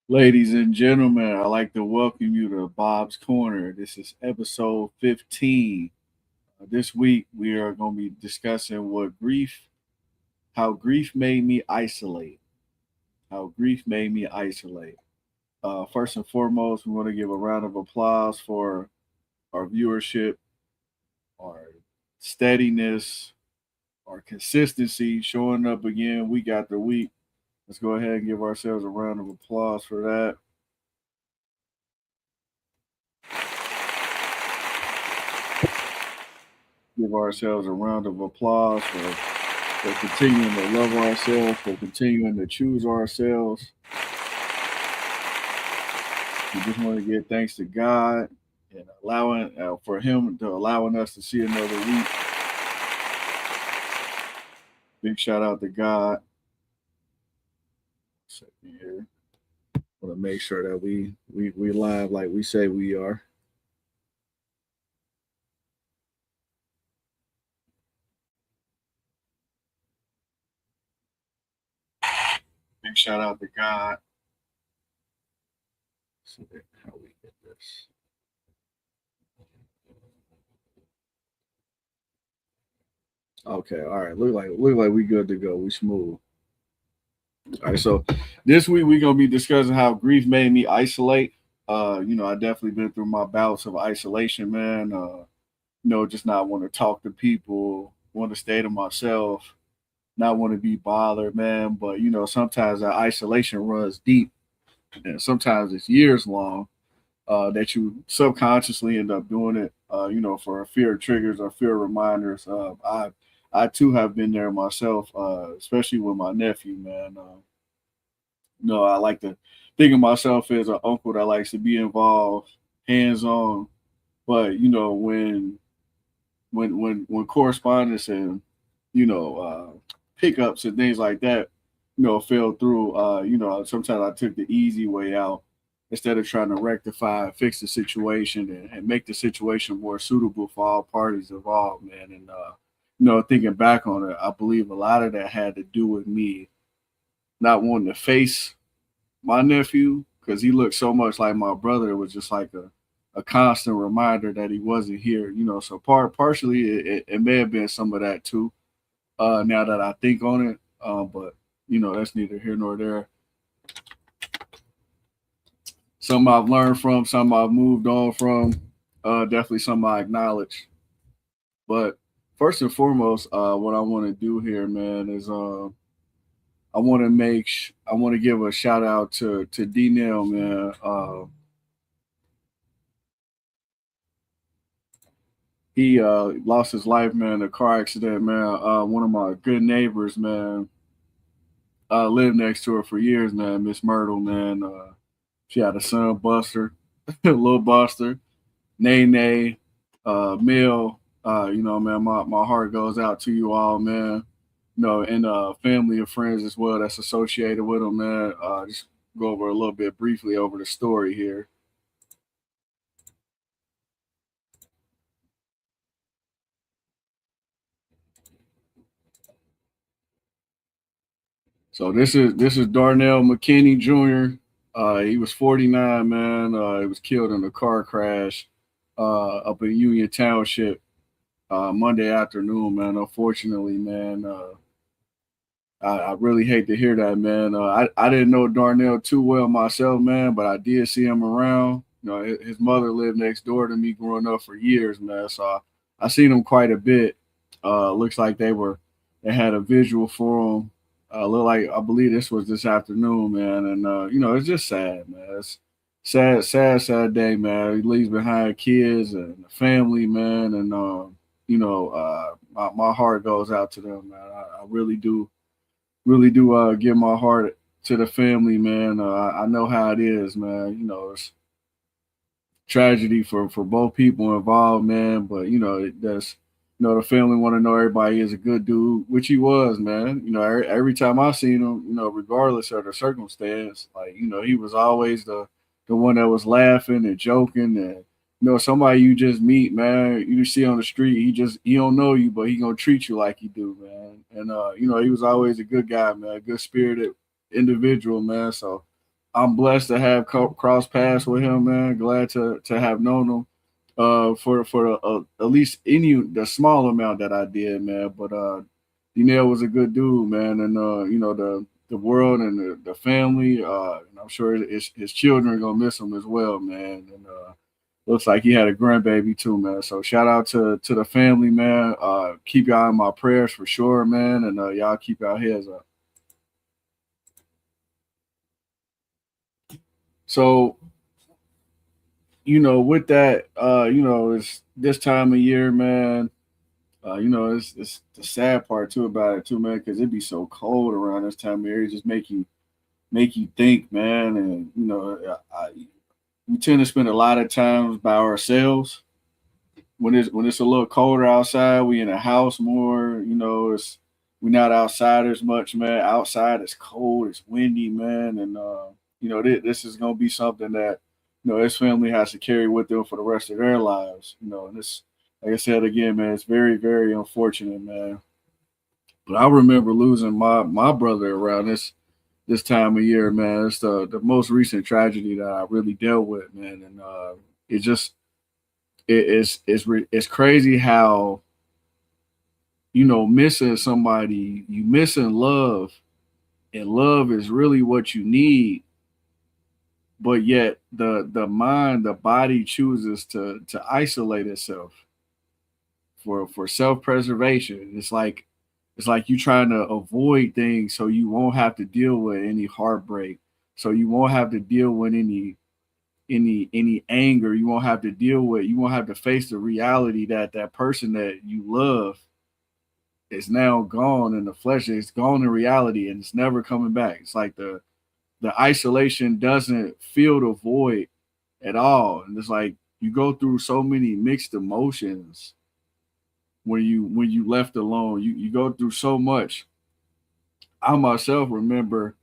Ladies and gentlemen, I'd like to welcome you to Bob's Corner. This is episode 15. This week, we are going to be discussing how grief made me isolate. How grief made me isolate. First and foremost, we want to give a round of applause for our viewership, our steadiness, our consistency showing up again week after week. Let's go ahead and give ourselves a round of applause for that. Give ourselves a round of applause for continuing to love ourselves, for continuing to choose ourselves. We just want to give thanks to God and allowing for Him to allowing us to see another week. Big shout out to God. Second here, want to make sure that we live like we say we are. Big shout out to God. See how we get this. Okay, all right. Look like we good to go. We smooth. All right, so this week we're gonna be discussing how grief made me isolate. I definitely been through my bouts of isolation, man. Just not want to talk to people, want to stay to myself, not want to be bothered, man. But sometimes that isolation runs deep, and sometimes it's years long. That you subconsciously end up doing it. For fear triggers or fear reminders. I too have been there myself, especially with my nephew, man. I like to think of myself as an uncle that likes to be involved, hands on. But when correspondence and pickups and things like that, fell through. Sometimes I took the easy way out instead of trying to rectify, fix the situation, and make the situation more suitable for all parties involved, man. And thinking back on it, I believe a lot of that had to do with me not wanting to face my nephew because he looked so much like my brother. It was just like a constant reminder that he wasn't here. So partially it may have been some of that too. Now that I think on it, but that's neither here nor there. Some I've learned from, some I've moved on from. Definitely some I acknowledge. But first and foremost, what I want to do here, man, is I want to give a shout out to D Nail, man. He lost his life, man, in a car accident, man. One of my good neighbors, man, lived next to her for years, man. Miss Myrtle, man. She had a son, Buster, little Buster, Nene, Mill. Man, my heart goes out to you all, man. And family and friends as well that's associated with him, man. Just go over a little bit briefly over the story here. So this is Darnell McKinney Jr. He was 49, man. He was killed in a car crash up in Union Township Monday afternoon, man. Unfortunately, man, I really hate to hear that, man. I didn't know Darnell too well myself, man, but I did see him around. His mother lived next door to me growing up for years, man. So I seen him quite a bit. Looks like they had a visual for him. Look like I believe this was this afternoon, man. And it's just sad, man. It's sad day, man. He leaves behind kids and a family, man. And my heart goes out to them, man. I really do give my heart to the family, man. I know how it is, man. It's tragedy for both people involved, man. But it does. The family want to know everybody is a good dude, which he was, man. Every time I seen him, regardless of the circumstance, like he was always the one that was laughing and joking and. Somebody you just meet, man, you see on the street, he don't know you, but he gonna treat you like he do, man. And he was always a good guy, man, a good spirited individual, man. So I'm blessed to have cross paths with him, man. Glad to have known him for at least the small amount that I did, man. But D-Nail was a good dude, man, and the world and the family. And I'm sure his children are gonna miss him as well, man. And looks like he had a grandbaby too, man. So shout out to the family, man. Keep y'all in my prayers for sure, man, and y'all keep y'all heads up. So with that, it's this time of year, man. It's the sad part too about it too, man, because it be so cold around this time of year. It just make you think, man, and we tend to spend a lot of times by ourselves when it's a little colder outside. We in the house more, it's we're not outside as much, man. Outside it's cold, it's windy, man, and this is gonna be something that his family has to carry with them for the rest of their lives. And this, like I said again, man, it's very very unfortunate, man. But I remember losing my brother around this time of year, man. It's the most recent tragedy that I really dealt with, man, and it just it's crazy how missing somebody, you missing love, and love is really what you need, but yet the mind, the body chooses to isolate itself for self-preservation. It's like you trying to avoid things so you won't have to deal with any heartbreak, so you won't have to deal with any anger. You won't have to face the reality that that person that you love is now gone in the flesh. It's gone in reality and it's never coming back. It's like the isolation doesn't fill the void at all. And it's like you go through so many mixed emotions when you left alone. You go through so much. I myself remember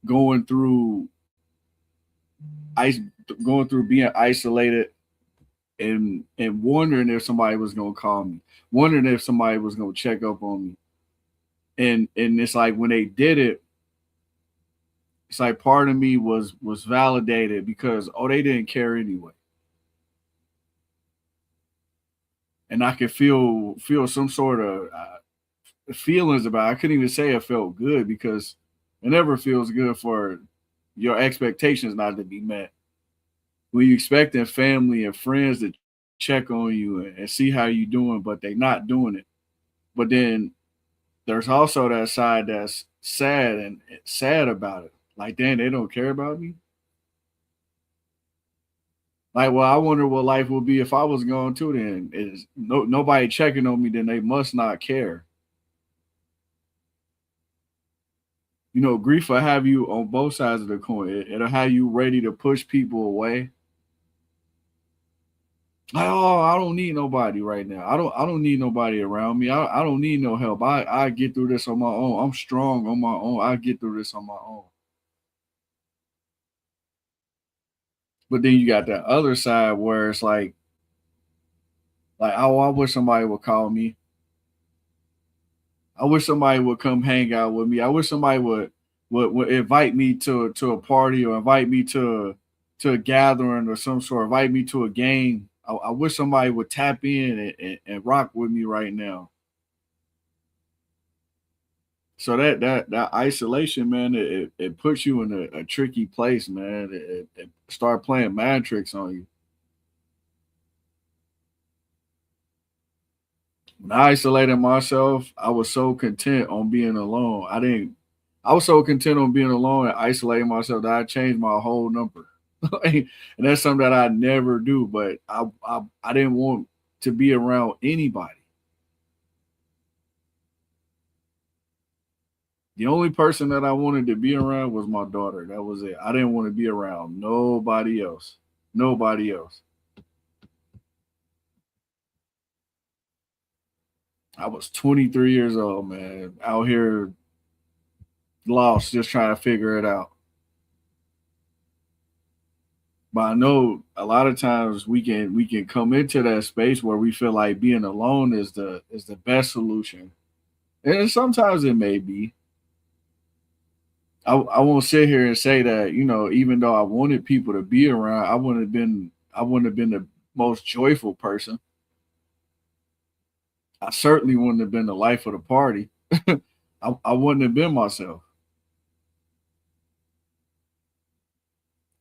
going through ice going through being isolated and wondering if somebody was gonna call me, wondering if somebody was gonna check up on me. And it's like when they did it, it's like part of me was validated because they didn't care anyway. And I could feel some sort of feelings about it. I couldn't even say it felt good because it never feels good for your expectations not to be met. When you expecting family and friends to check on you and see how you doing, but they not doing it. But then there's also that side that's sad about it. Like, damn, they don't care about me. Like, well, I wonder what life would be if I was gone too. Then is nobody checking on me? Then they must not care. Grief will have you on both sides of the coin. It'll have you ready to push people away. Like, oh, I don't need nobody right now. I don't need nobody around me. I don't need no help. I get through this on my own. I'm strong on my own. I get through this on my own. But then you got that other side where it's like, oh, I wish somebody would call me. I wish somebody would come hang out with me. I wish somebody would invite me to a party or invite me to a gathering or some sort, invite me to a game. I wish somebody would tap in and rock with me right now. So that isolation, man, it puts you in a tricky place, man. It start playing mind tricks on you. When I isolated myself, I was so content on being alone. I was so content on being alone and isolating myself that I changed my whole number. And that's something that I never do, but I didn't want to be around anybody. The only person that I wanted to be around was my daughter. That was it. I didn't want to be around nobody else. Nobody else. I was 23 years old, man, out here lost, just trying to figure it out. But I know a lot of times we can come into that space where we feel like being alone is the best solution. And sometimes it may be. I won't sit here and say that, you know, even though I wanted people to be around, I wouldn't have been the most joyful person. I certainly wouldn't have been the life of the party. I wouldn't have been myself.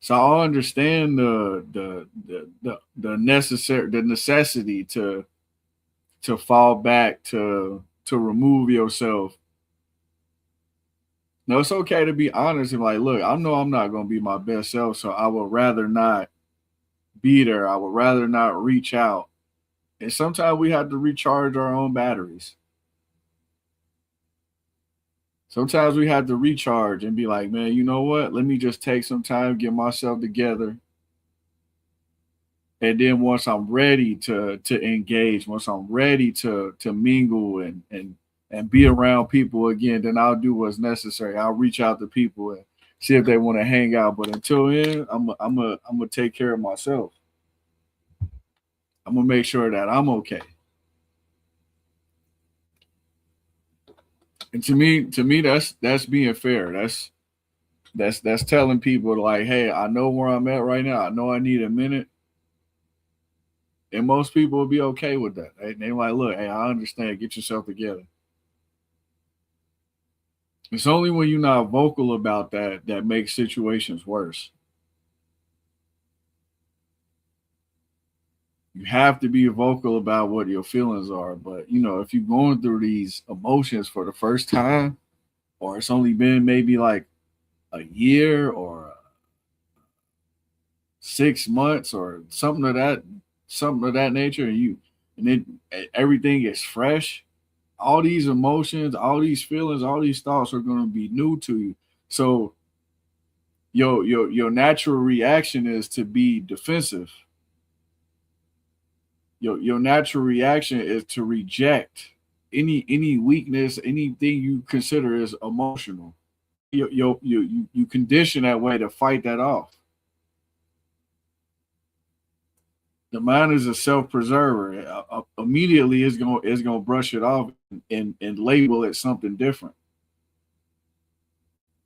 So I understand the necessity to fall back to remove yourself. No, it's okay to be honest and like, look, I know I'm not gonna be my best self, so I would rather not be there. I would rather not reach out. And sometimes we have to recharge our own batteries. Sometimes we have to recharge and be like, man, you know what? Let me just take some time, get myself together. And then once I'm ready to engage, once I'm ready to mingle and be around people again, then I'll do what's necessary. I'll reach out to people and see if they want to hang out. But until then, I'm gonna take care of myself. I'm gonna make sure that I'm okay. And to me, that's being fair. That's telling people like, hey, I know where I'm at right now. I know I need a minute, and most people will be okay with that. They like, look, hey, I understand. Get yourself together. It's only when you're not vocal about that that makes situations worse. You have to be vocal about what your feelings are. But you know, if you're going through these emotions for the first time, or it's only been maybe like a year or 6 months or something of that nature, and then everything is fresh. All these emotions, all these feelings, all these thoughts are going to be new to you. So your natural reaction is to be defensive. Your natural reaction is to reject any weakness, anything you consider as emotional. You condition that way to fight that off. The mind is a self preserver. Immediately, it's gonna brush it off and label it something different.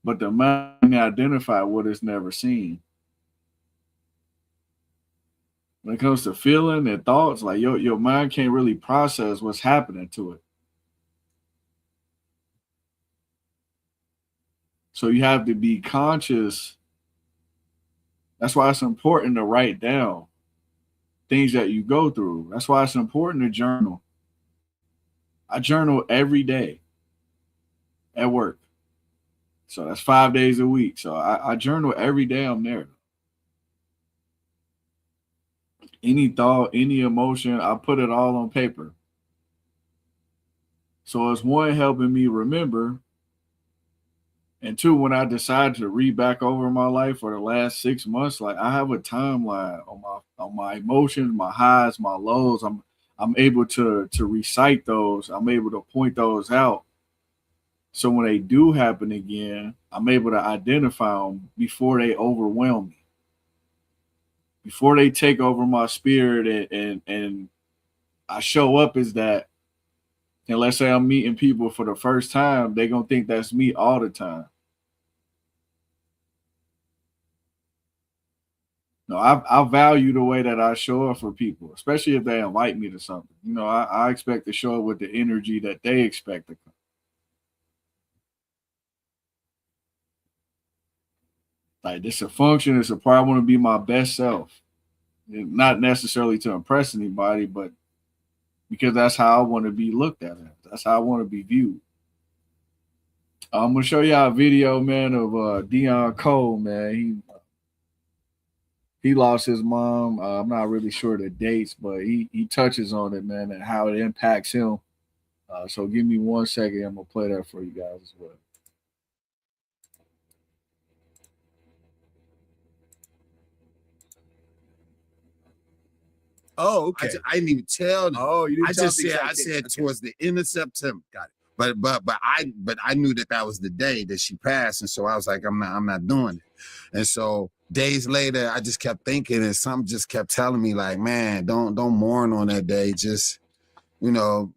But the mind can identify what it's never seen. When it comes to feeling and thoughts, like your mind can't really process what's happening to it. So you have to be conscious. That's why it's important to write down things that you go through. That's why it's important to journal. I journal every day at work. So that's 5 days a week. So I journal every day I'm there. Any thought, any emotion, I put it all on paper. So it's one helping me remember, and two, when I decide to read back over my life for the last 6 months, like I have a timeline on my emotions, my highs, my lows. I'm able to recite those. I'm able to point those out. So when they do happen again, I'm able to identify them before they overwhelm me, before they take over my spirit, and I show up as that. And let's say I'm meeting people for the first time, they're gonna think that's me all the time. No, I value the way that I show up for people, especially if they invite me to something. You know, I expect to show up with the energy that they expect to come. Like this a function, it's a part. I want to be my best self. And not necessarily to impress anybody, but because that's how I want to be looked at. That's how I want to be viewed. I'm gonna show y'all a video, man, of Dion Cole, man. He lost his mom. I'm not really sure the dates, but he touches on it, man, and how it impacts him. So give me 1 second. I'm gonna play that for you guys as well. Oh, okay. I didn't even tell them. Oh, you didn't I tell just the said exact date. Okay. towards the end of September. Got it. But I knew that was the day that she passed, and so I was like, I'm not doing it. And so days later, I just kept thinking, and something just kept telling me like, man, don't mourn on that day. Just you know,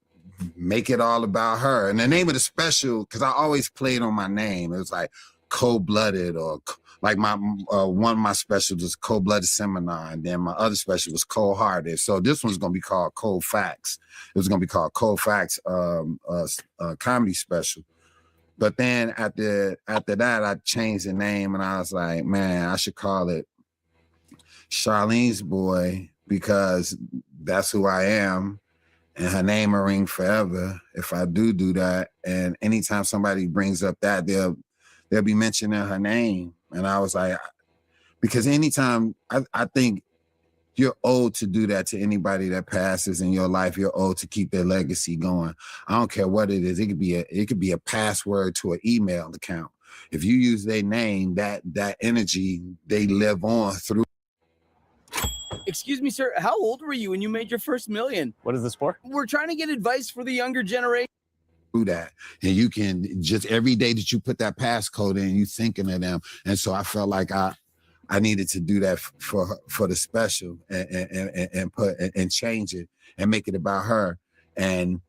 make it all about her. And the name of the special, because I always played on my name. It was like cold-blooded, or like my one of my specials was cold-blooded seminar, and then my other special was cold-hearted. So this one's gonna be called Cold Facts. It was gonna be called Cold Facts comedy special. But then after that, I changed the name, and I was like, man, I should call it Charlene's Boy, because that's who I am, and her name will ring forever if I do that. And anytime somebody brings up that, they'll be mentioning her name. And I was like, because anytime I think you're owed to do that to anybody that passes in your life. You're owed to keep their legacy going. I don't care what it is. It could be a password to an email account. If you use their name, that energy, they live on through. Excuse me, sir. How old were you when you made your first million? What is this for? We're trying to get advice for the younger generation. Do that, and you can just every day that you put that passcode in, you thinking of them. And so I felt like I needed to do that for the special, and change it and make it about her. And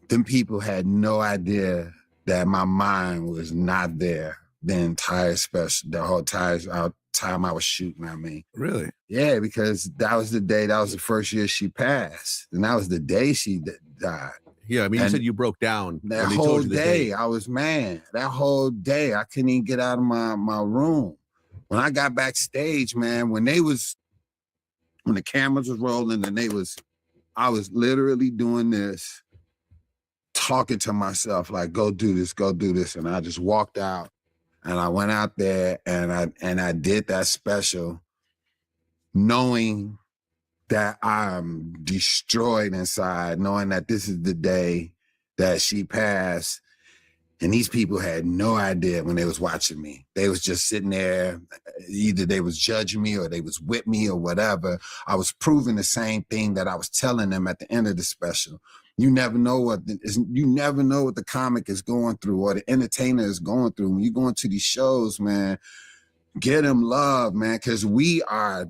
them people had no idea that my mind was not there the entire special, the whole time I was shooting. I mean, really? Yeah, because that was the day, that was the first year she passed, and that was the day she died. Yeah, I mean, you said you broke down. That whole day, I was mad. That whole day, I couldn't even get out of my room. When I got backstage, man, when the cameras was rolling, and I was literally doing this, talking to myself like, go do this. And I just walked out, and I went out there, and I did that special, knowing that I'm destroyed inside, knowing that this is the day that she passed. And these people had no idea when they was watching me. They was just sitting there. Either they was judging me or they was with me or whatever. I was proving the same thing that I was telling them at the end of the special. You never know what the comic is going through or the entertainer is going through. When you go into these shows, man, get them love, man, because we are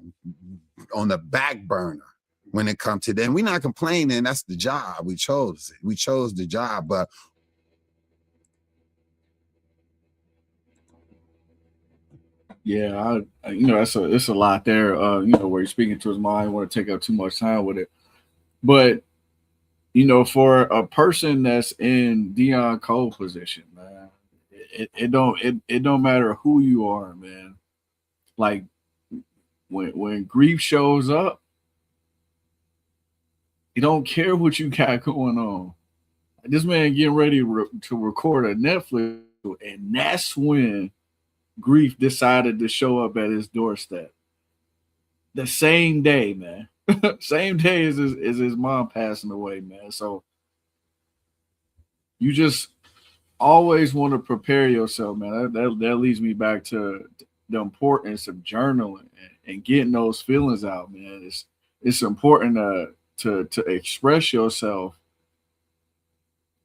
on the back burner when it comes to them. We're not complaining. That's the job. We chose the job, but yeah, it's a lot there. Where you're speaking to his mind. I don't want to take up too much time with it, but for a person that's in Deon Cole position, man, it don't matter who you are, man. Like when grief shows up, you don't care what you got going on. This man getting ready to record a Netflix, and that's when grief decided to show up at his doorstep. The same day, man. Same day as his mom passing away, man. So you just always want to prepare yourself, man. That leads me back to the importance of journaling and getting those feelings out, man. It's important to express yourself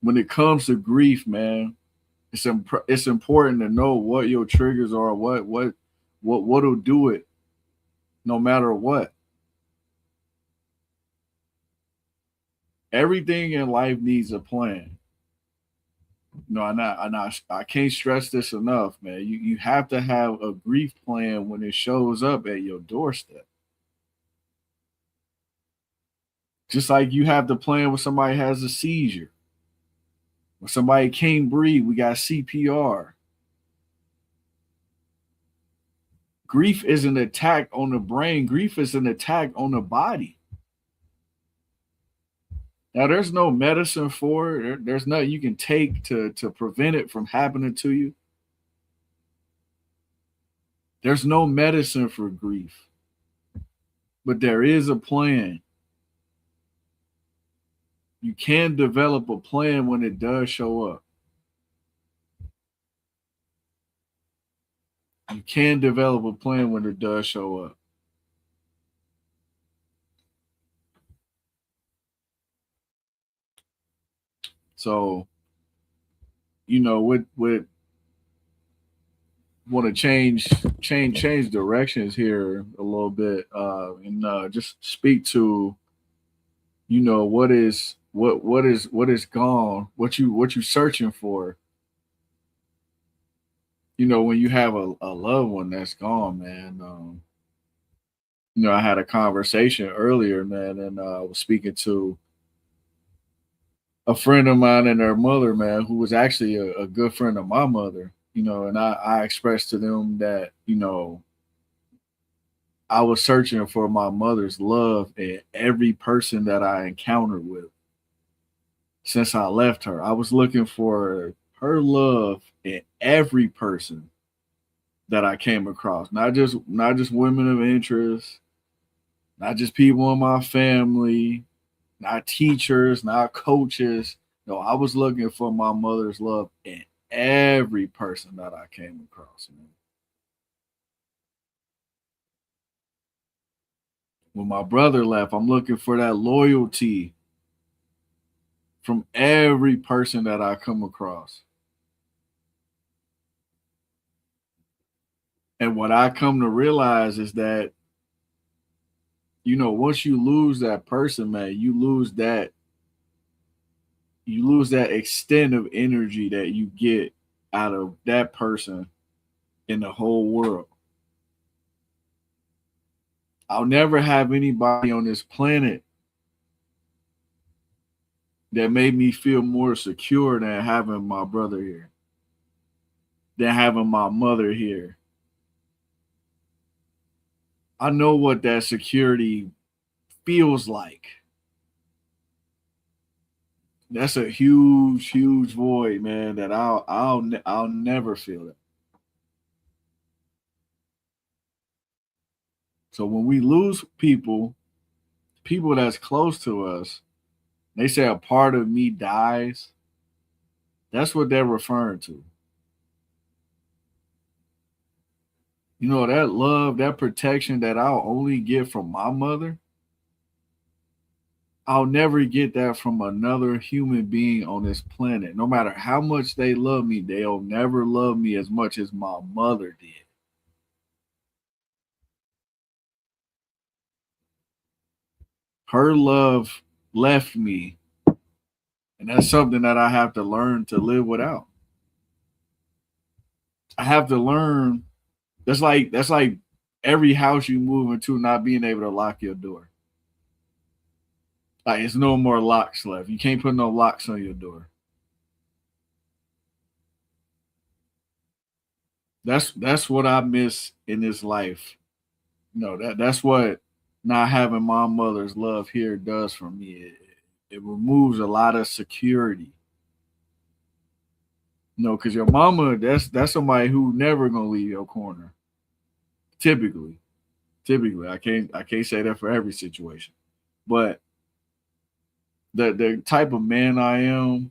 when it comes to grief, man. It's important to know what your triggers are, what'll do it, no matter what. Everything in life needs a plan. I can't stress this enough, man. You have to have a grief plan when it shows up at your doorstep. Just like you have the plan when somebody has a seizure. When somebody can't breathe, we got CPR. Grief is an attack on the brain. Grief is an attack on the body. Now, there's no medicine for it. There's nothing you can take to prevent it from happening to you. There's no medicine for grief. But there is a plan. You can develop a plan when it does show up. You can develop a plan when it does show up. So, with want to change directions here a little bit, and just speak to, what is gone, what you searching for. when you have a loved one that's gone, man. I had a conversation earlier, man, and I was speaking to a friend of mine and their mother, man, who was actually a good friend of my mother, and I expressed to them that, I was searching for my mother's love in every person that I encountered with since I left her. I was looking for her love in every person that I came across, not just women of interest, not just people in my family, not teachers, not coaches. No, I was looking for my mother's love in every person that I came across, man. When my brother left, I'm looking for that loyalty from every person that I come across. And what I come to realize is that, once you lose that person, man, you lose that extent of energy that you get out of that person in the whole world. I'll never have anybody on this planet that made me feel more secure than having my brother here, than having my mother here. I know what that security feels like. That's a huge, huge void, man, that I'll never feel it. So when we lose people that's close to us, they say a part of me dies. That's what they're referring to. That love, that protection that I'll only get from my mother, I'll never get that from another human being on this planet. No matter how much they love me, they'll never love me as much as my mother did. Her love left me, and that's something that I have to learn to live without. I have to learn. That's like every house you move into not being able to lock your door. Like, it's no more locks left. You can't put no locks on your door. That's what I miss in this life. That's what not having my mother's love here does for me. It removes a lot of security. Because your mama, that's somebody who never gonna leave your corner. Typically, typically, I can't say that for every situation, but the type of man I am,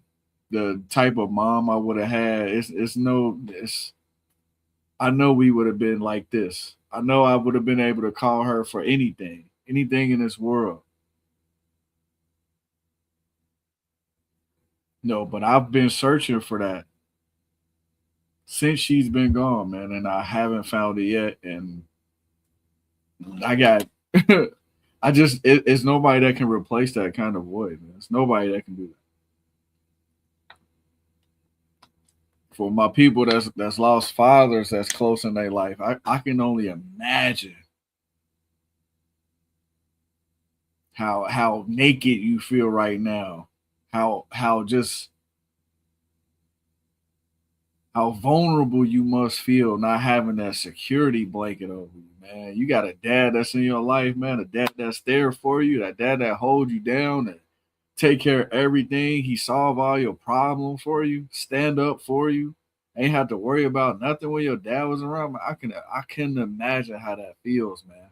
the type of mom I would have had, it's I know we would have been like this. I know I would have been able to call her for anything in this world. No, but I've been searching for that since she's been gone, man, and I haven't found it yet. And I got, it's nobody that can replace that kind of void, man. It's nobody that can do that. For my people that's lost fathers that's close in their life, I can only imagine how naked you feel right now, how how vulnerable you must feel not having that security blanket over you, man. You got a dad that's in your life, man, a dad that's there for you, that dad that holds you down and take care of everything. He solve all your problems for you, stand up for you. Ain't have to worry about nothing when your dad was around. Man, I can imagine how that feels, man.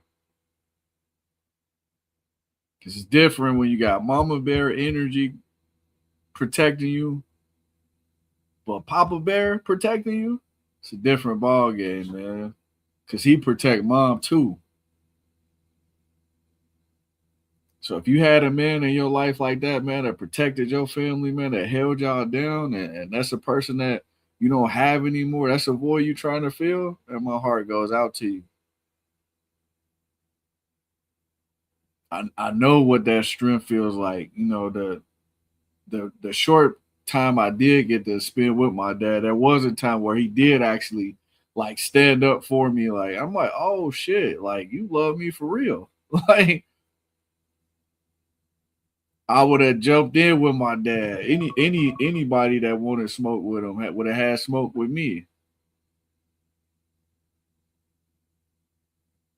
Cause it's different when you got mama bear energy protecting you, but Papa Bear protecting you. It's a different ball game, man. Cause he protect mom too. So if you had a man in your life like that, man, that protected your family, man, that held y'all down, and that's a person that you don't have anymore, that's a void you trying to fill, and my heart goes out to you. I know what that strength feels like. The short time I did get to spend with my dad, there was a time where he did actually like stand up for me. Like I'm like, oh shit, like you love me for real. Like I would have jumped in with my dad. Anybody that wanted smoke with him would have had smoke with me.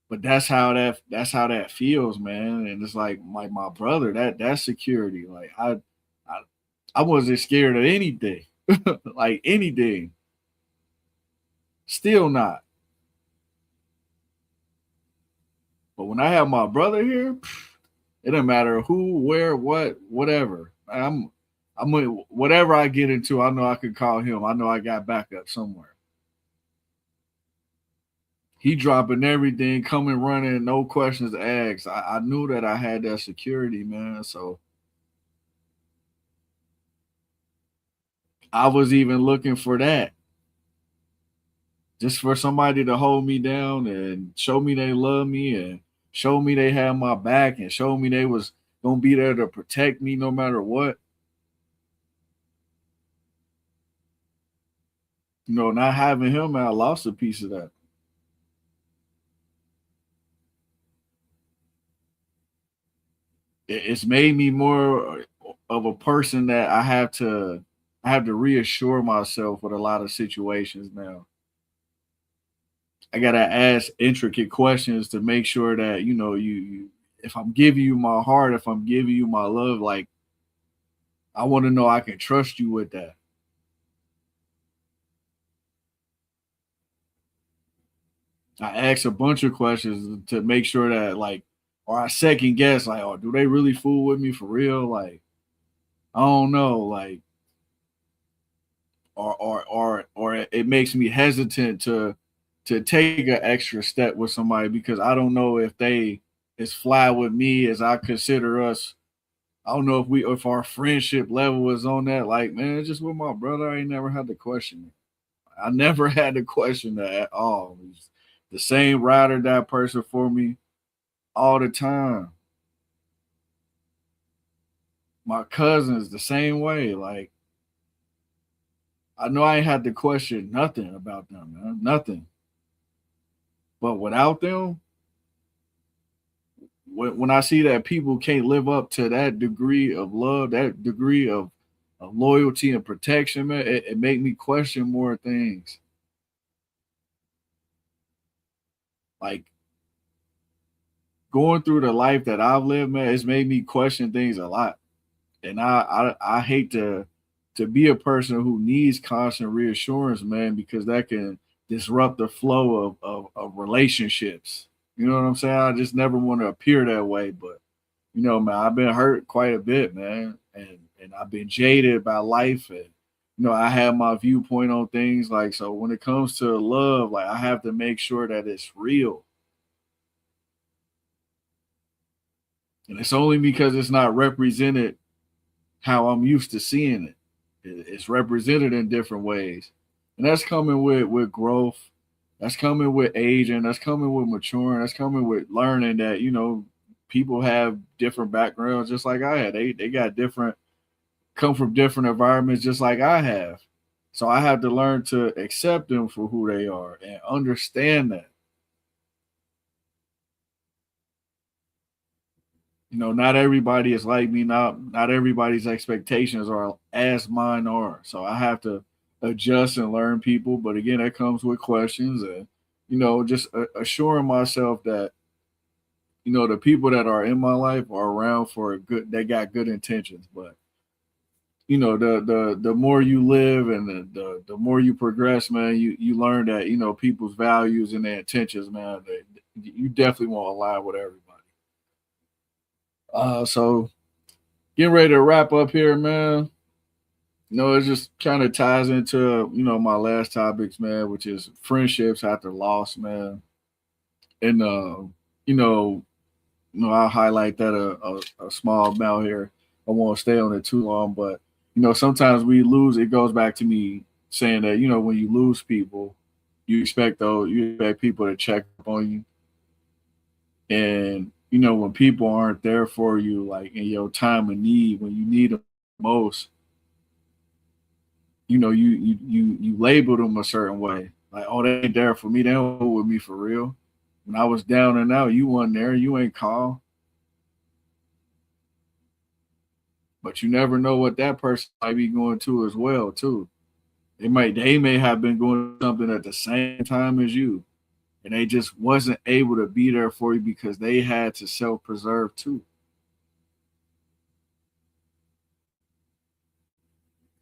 But that's how that feels, man. And it's like my brother, that's security. Like I wasn't scared of anything. Like anything. Still not. But when I have my brother here, it doesn't matter who, where, what, whatever. Whatever I get into, I know I can call him. I know I got backup somewhere. He dropping everything, coming running, no questions asked. I knew that I had that security, man. So I was even looking for that. Just for somebody to hold me down and show me they love me and show me they had my back and show me they was gonna be there to protect me no matter what. You know, not having him, man, I lost a piece of that. It's made me more of a person that I have to reassure myself with a lot of situations now. I gotta ask intricate questions to make sure that you if I'm giving you my heart, if I'm giving you my love, like I want to know I can trust you with that. I ask a bunch of questions to make sure that or I second guess, like, oh, do they really fool with me for real? Like, I don't know, like, or it makes me hesitant to take an extra step with somebody because I don't know if they as fly with me as I consider us. I don't know if our friendship level is on that. Like, man, just with my brother, I ain't never had to question it. I never had to question that at all. He's the same ride or die person for me all the time. My cousins the same way. Like, I know I ain't had to question nothing about them, man. Nothing. But without them, when I see that people can't live up to that degree of love, that degree of loyalty and protection, man, it make me question more things. Like going through the life that I've lived, man, it's made me question things a lot. And I hate to be a person who needs constant reassurance, man, because that can disrupt the flow of relationships. You know what I'm saying? I just never want to appear that way, but man, I've been hurt quite a bit, man, and I've been jaded by life, and I have my viewpoint on things. Like, so when it comes to love, like I have to make sure that it's real, and it's only because it's not represented how I'm used to seeing it. It's represented in different ways, and that's coming with growth. That's coming with aging. That's coming with maturing. That's coming with learning that people have different backgrounds, just like I had. They got different, come from different environments, just like I have. So I have to learn to accept them for who they are and understand that. Not everybody is like me. Not everybody's expectations are as mine are. So I have to adjust and learn people. But again, that comes with questions and just assuring myself that the people that are in my life are around for a good. They got good intentions, but the more you live and the more you progress, man, you learn that people's values and their intentions, man. You definitely won't align with everybody. So getting ready to wrap up here, man. It just kind of ties into my last topics, man, which is friendships after loss, man. And you know, I'll highlight that a small amount here. I won't stay on it too long, but sometimes we lose. It goes back to me saying that when you lose people, you expect people to check up on you, and when people aren't there for you, like in your time of need, when you need them most, you label them a certain way. Like, oh, they ain't there for me. They don't go with me for real. When I was down and out, you wasn't there. You ain't call. But you never know what that person might be going to as well, too. They may have been going through something at the same time as you, and they just wasn't able to be there for you because they had to self-preserve too.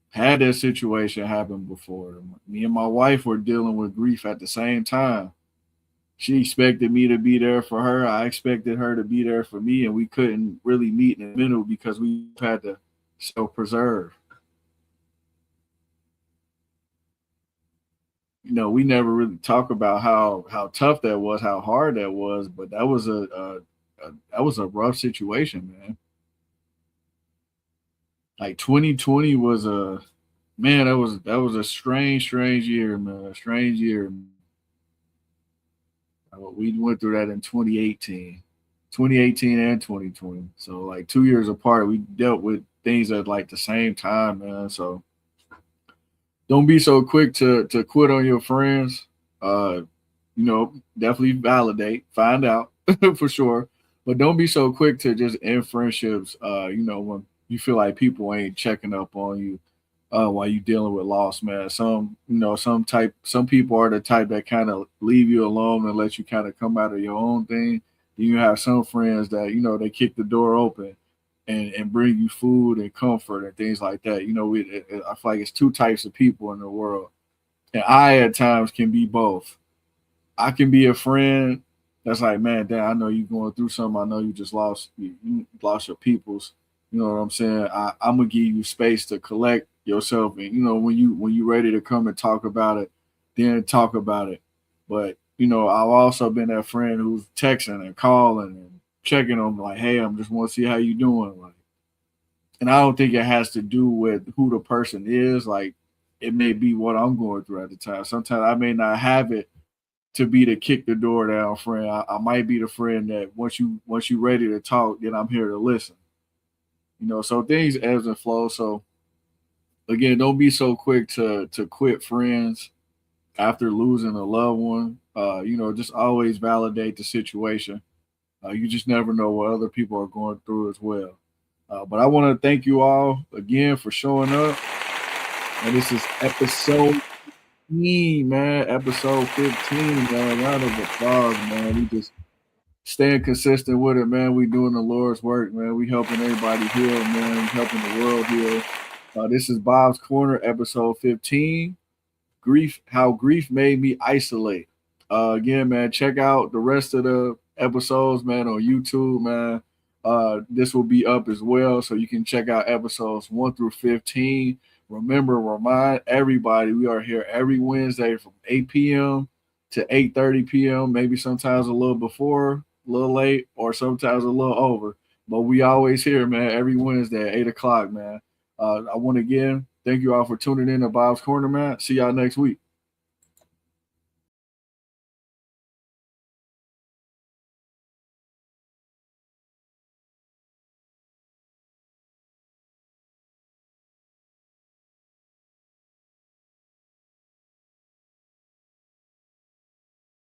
Had that situation happen before. Me and my wife were dealing with grief at the same time. She expected me to be there for her. I expected her to be there for me, and we couldn't really meet in the middle because we had to self-preserve. You know, we never really talk about how tough that was, how hard that was, but that was a rough situation, man. Like 2020 was a man, that was a strange year, man. A strange year. We went through that in 2018 and 2020. So like 2 years apart, we dealt with things at like the same time, man. So don't be so quick to quit on your friends. You know, definitely validate, find out for sure. But don't be so quick to just end friendships, you know, when you feel like people ain't checking up on you while you dealing with loss, man. Some people are the type that kind of leave you alone and let you kind of come out of your own thing. Then you have some friends that, you know, they kick the door open and bring you food and comfort and things like that. You know, I feel like it's two types of people in the world. And I at times can be both. I can be a friend that's like, man, Dad, I know you're going through something. I know you just lost your peoples. You know what I'm saying? I'm gonna give you space to collect yourself, and you know when you ready to come and talk about it, then talk about it. But you know, I've also been that friend who's texting and calling and checking on me, like, hey, I'm just want to see how you doing. Like, and I don't think it has to do with who the person is. Like, it may be what I'm going through at the time. Sometimes I may not have it to be the kick the door down friend. I might be the friend that once you ready to talk, then I'm here to listen. You know, so things ebbs and flows. So again, don't be so quick to quit friends after losing a loved one. You know, just always validate the situation. You just never know what other people are going through as well. But I want to thank you all again for showing up. And this is episode 15, man. Episode 15, man. Round of applause, man. We just staying consistent with it, man. We doing the Lord's work, man. We helping everybody heal, man. We helping the world heal. This is Bob's Corner, episode 15. Grief, how grief made me isolate. Again, man, check out the rest of the episodes, man, on YouTube, man. This will be up as well, so you can check out episodes 1 through 15. Remember, remind everybody we are here every Wednesday from 8 p.m. to 8:30 p.m. Maybe sometimes a little before, a little late, or sometimes a little over. But we always here, man, every Wednesday at 8 o'clock, man. I want to again thank you all for tuning in to Bob's Corner, man. See y'all next week.